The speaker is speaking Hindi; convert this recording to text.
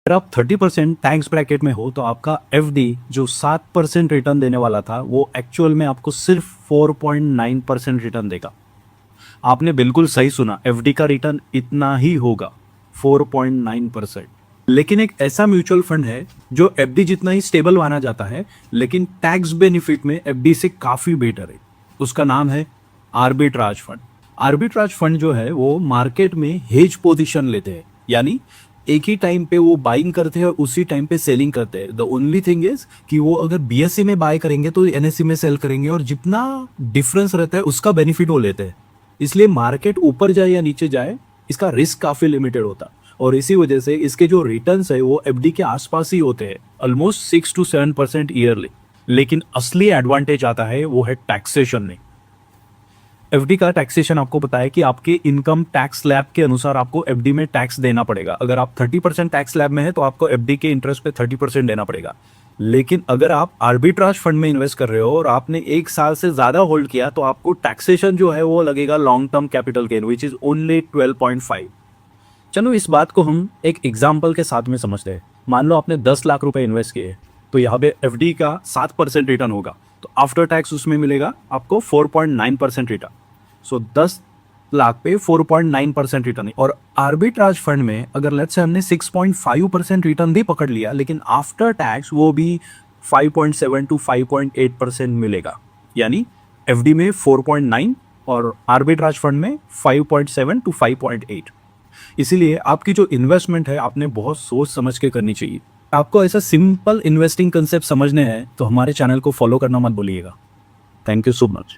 अगर आप 30% टैक्स ब्रैकेट में हो तो आपका एफडी जो 7% रिटर्न देने वाला था वो एक्चुअल में आपको सिर्फ 4.9% रिटर्न देगा। आपने बिल्कुल सही सुना, एफडी का रिटर्न इतना ही होगा, 4.9%। लेकिन एक ऐसा म्यूचुअल फंड है जो एफडी जितना ही स्टेबल माना जाता है, लेकिन टैक्स बेनिफिट में एफडी से काफी बेटर है। उसका नाम है आर्बिट्राज फंड। आर्बिट्राज फंड जो है वो मार्केट में हेज पोजीशन लेते हैं, यानी एक ही टाइम पे वो बाइंग करते हैं और उसी टाइम पे सेलिंग करते हैं। द ओनली थिंग इज कि वो अगर बीएससी में बाय करेंगे तो एनएससी में सेल करेंगे, और जितना डिफरेंस रहता है उसका बेनिफिट वो लेते हैं। इसलिए मार्केट ऊपर जाए या नीचे जाए, इसका रिस्क काफी लिमिटेड होता है, और इसी वजह से इसके जो रिटर्न्स है वो एफडी के आसपास ही होते हैं, ऑलमोस्ट 6 to 7% ईयरली। लेकिन असली एडवांटेज आता है वो है टैक्सेशन में। एफडी का टैक्सेशन आपको पता है कि आपके इनकम टैक्स स्लैब के अनुसार आपको एफडी में टैक्स देना पड़ेगा। अगर आप 30% टैक्स स्लैब में है तो आपको एफडी के इंटरेस्ट पे 30% देना पड़ेगा। लेकिन अगर आप आर्बिट्राज फंड में इन्वेस्ट कर रहे हो और आपने 1 साल से ज्यादा होल्ड किया तो आपको टैक्सेशन जो है वो लगेगा long term capital gain, which is only 12.5। चलो इस बात को हम एक एग्जाम्पल के साथ में समझते हैं। मान लो आपने 10 लाख रुपए इन्वेस्ट किए, तो यहाँ पे एफडी का 7% रिटर्न होगा, तो आफ्टर टैक्स उसमें मिलेगा आपको 4.9% रिटर्न। सो 10 लाख पे 4.9% रिटर्न। और आर्बिट्राज फंड में अगर लेट्स से हमने 6.5% रिटर्न भी पकड़ लिया, लेकिन आफ्टर टैक्स वो भी 5.7 to 5.8% मिलेगा, यानी एफडी में 4.9 और आर्बिट्राज फंड में 5.7 to 5.8। इसीलिए आपकी जो इन्वेस्टमेंट है आपने बहुत सोच समझ के करनी चाहिए। आपको ऐसा सिंपल इन्वेस्टिंग कंसेप्ट समझने हैं तो हमारे चैनल को फॉलो करना मत भूलिएगा। Thank you so much.